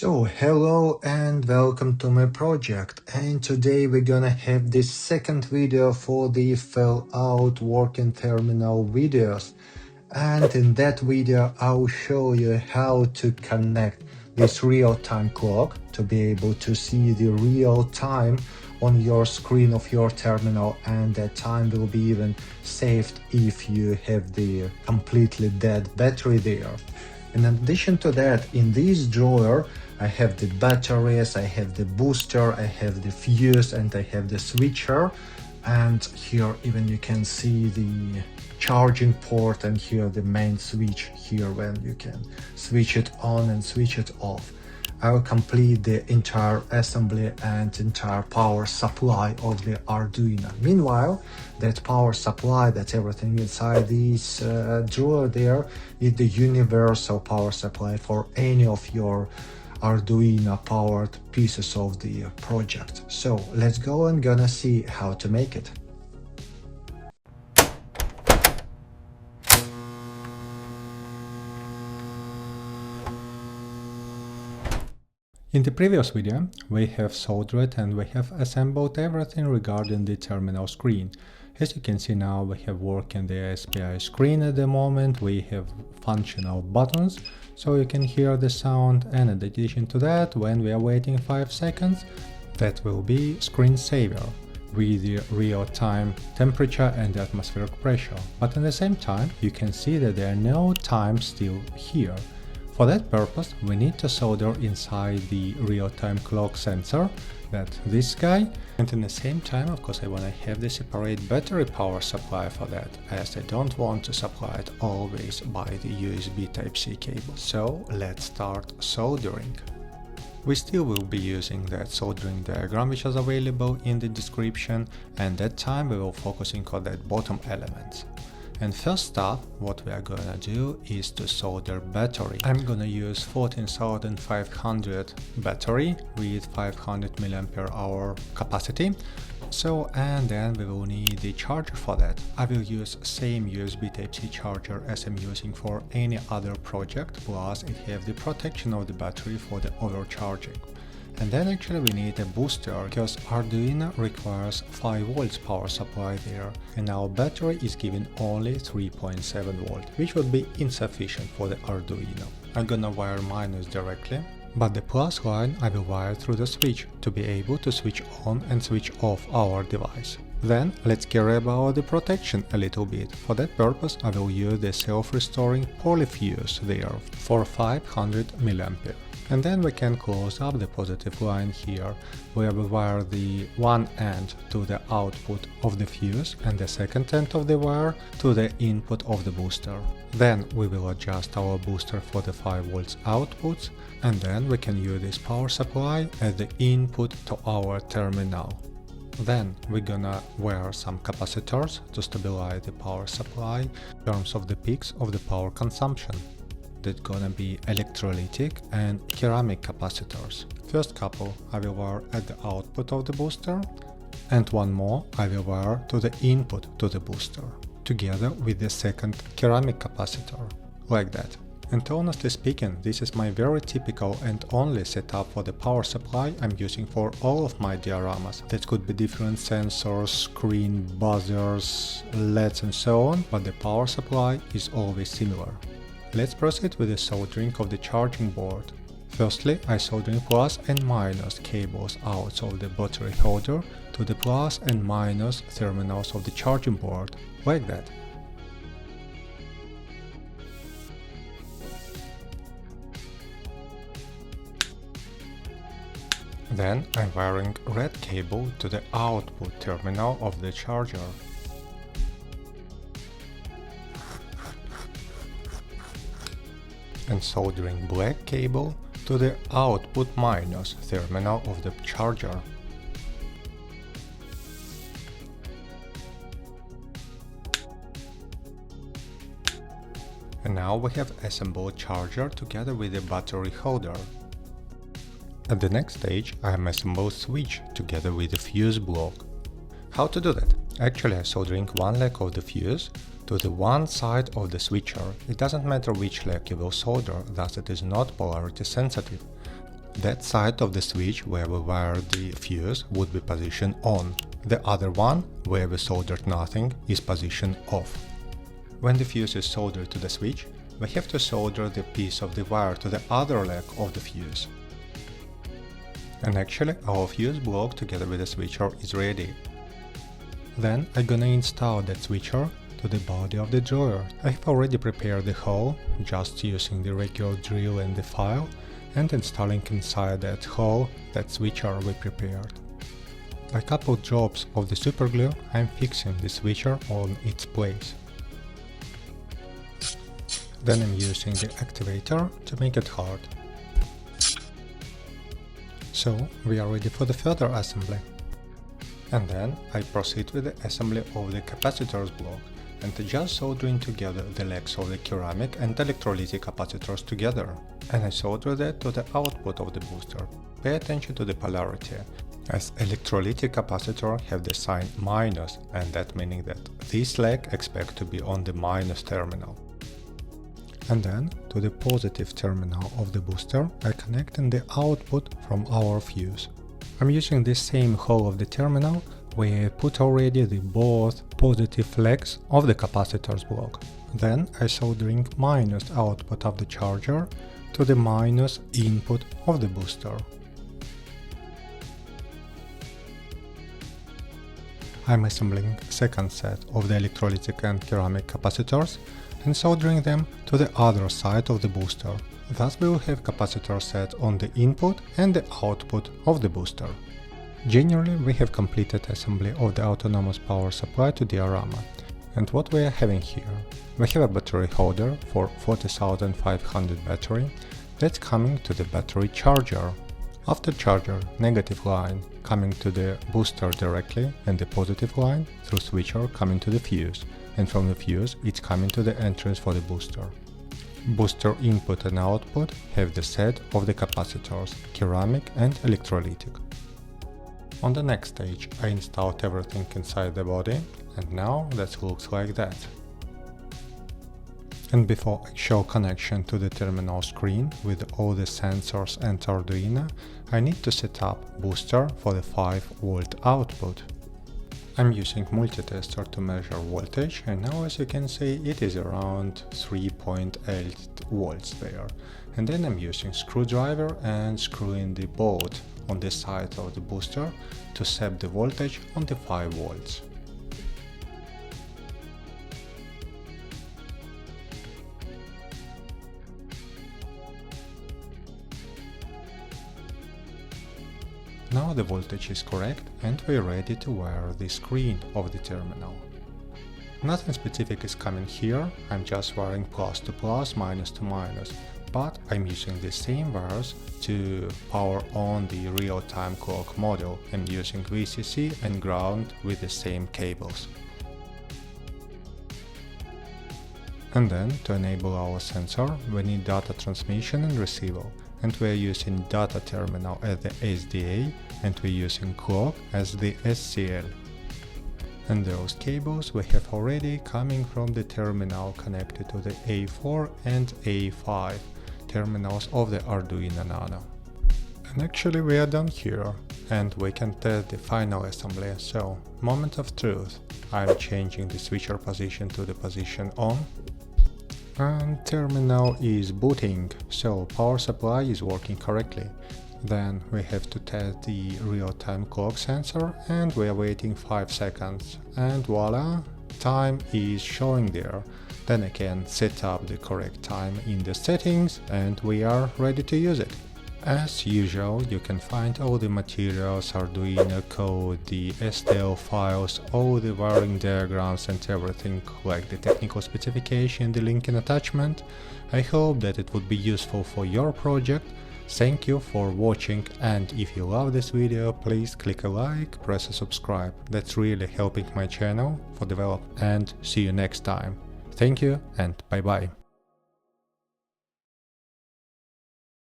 So hello and welcome to my project, and today we're gonna have this second video for the fill out working terminal videos, and in that video I'll show you how to connect this real-time clock to be able to see the real time on your screen of your terminal, and that time will be even saved if you have the completely dead battery there. In addition to that, in this drawer I have the batteries, I have the booster, I have the fuse, and I have the switcher. And here even you can see the charging port, and here the main switch here when you can switch it on and switch it off. I will complete the entire assembly and entire power supply of the Arduino. Meanwhile, that power supply, that everything inside this drawer there, is the universal power supply for any of your Arduino powered pieces of the project. So let's go and gonna see how to make it. In the previous video, we have soldered and we have assembled everything regarding the terminal screen. As you can see now, we have working the SPI screen at the moment, we have functional buttons, so you can hear the sound, and in addition to that, when we are waiting 5 seconds, that will be screensaver with the real-time temperature and atmospheric pressure. But at the same time, you can see that there are no times still here. For that purpose, we need to solder inside the real-time clock sensor, that's this guy, and at the same time, of course, I want to have the separate battery power supply for that, as I don't want to supply it always by the USB Type-C cable. So let's start soldering. We still will be using that soldering diagram which is available in the description, and that time we will focusing on that bottom elements. And first up, what we are gonna do is to solder battery. I'm gonna use 14500 battery with 500 mAh capacity. So, and then we will need the charger for that. I will use same USB Type-C charger as I'm using for any other project, plus it have the protection of the battery for the overcharging. And then actually we need a booster, because Arduino requires 5 volts power supply there, and our battery is giving only 3.7 volt, which would be insufficient for the Arduino. I'm gonna wire minus directly, but the plus line I will wire through the switch to be able to switch on and switch off our device. Then let's care about the protection a little bit. For that purpose I will use the self-restoring polyfuse there for 500 mA. And then we can close up the positive line here, where we wire the one end to the output of the fuse and the second end of the wire to the input of the booster. Then we will adjust our booster for the 5 volts outputs, and then we can use this power supply as the input to our terminal. Then we're gonna wire some capacitors to stabilize the power supply in terms of the peaks of the power consumption. That's gonna be electrolytic and ceramic capacitors. First couple I will wire at the output of the booster, and one more I will wire to the input to the booster, together with the second ceramic capacitor, like that. And honestly speaking, this is my very typical and only setup for the power supply I'm using for all of my dioramas. That could be different sensors, screen, buzzers, LEDs and so on, but the power supply is always similar. Let's proceed with the soldering of the charging board. Firstly, I soldering plus and minus cables out of the battery holder to the plus and minus terminals of the charging board, like that. Then I'm wiring red cable to the output terminal of the charger. And soldering black cable to the output minus terminal of the charger. And now we have assembled charger together with the battery holder. At the next stage I am assembled switch together with the fuse block. How to do that? Actually I'm soldering one leg of the fuse to the one side of the switcher. It doesn't matter which leg you will solder, thus it is not polarity sensitive. That side of the switch where we wired the fuse would be positioned on. The other one, where we soldered nothing, is positioned off. When the fuse is soldered to the switch, we have to solder the piece of the wire to the other leg of the fuse. And actually our fuse block together with the switcher is ready. Then I'm gonna install that switcher to the body of the drawer. I have already prepared the hole, just using the regular drill and the file, and installing inside that hole that switcher we prepared. By couple drops of the superglue, I'm fixing the switcher on its place. Then I'm using the activator to make it hard. So we are ready for the further assembly. And then I proceed with the assembly of the capacitors block and just soldering together the legs of the ceramic and electrolytic capacitors together. And I solder that to the output of the booster. Pay attention to the polarity, as electrolytic capacitor have the sign minus, and that meaning that this leg expect to be on the minus terminal. And then to the positive terminal of the booster I connect in the output from our fuse. I'm using the same hole of the terminal where I put already the both positive legs of the capacitors block. Then I soldering minus output of the charger to the minus input of the booster. I'm assembling second set of the electrolytic and ceramic capacitors and soldering them to the other side of the booster. Thus we will have capacitor set on the input and the output of the booster. Generally we have completed assembly of the autonomous power supply to diorama. And what we are having here? We have a battery holder for 40,500 battery that's coming to the battery charger. After charger, negative line coming to the booster directly and the positive line through switcher coming to the fuse, and from the fuse it's coming to the entrance for the booster. Booster input and output have the set of the capacitors, ceramic and electrolytic. On the next stage I installed everything inside the body, and now that looks like that. And before I show connection to the terminal screen with all the sensors and Arduino, I need to set up booster for the 5V output. I'm using multitester to measure voltage, and now as you can see it is around 3.8 volts there. And then I'm using screwdriver and screwing the bolt on the side of the booster to set the voltage on the 5 volts. Now the voltage is correct and we're ready to wire the screen of the terminal. Nothing specific is coming here, I'm just wiring plus to plus, minus to minus, but I'm using the same wires to power on the Real Time Clock module. I'm using VCC and ground with the same cables. And then to enable our sensor we need data transmission and receival. And we are using data terminal as the SDA and we're using clock as the STL. And those cables we have already coming from the terminal connected to the A4 and A5 terminals of the Arduino Nano. And actually we are done here and we can test the final assembly. So, moment of truth, I'm changing the switcher position to the position on. And terminal is booting, so power supply is working correctly. Then we have to test the real-time clock sensor and we are waiting 5 seconds and voila, time is showing there. Then I can set up the correct time in the settings and we are ready to use it. As usual, you can find all the materials, Arduino code, the STL files, all the wiring diagrams and everything like the technical specification, the link in attachment. I hope that it would be useful for your project. Thank you for watching, and if you love this video, please click a like, press a subscribe. That's really helping my channel for develop, and see you next time. Thank you and bye bye.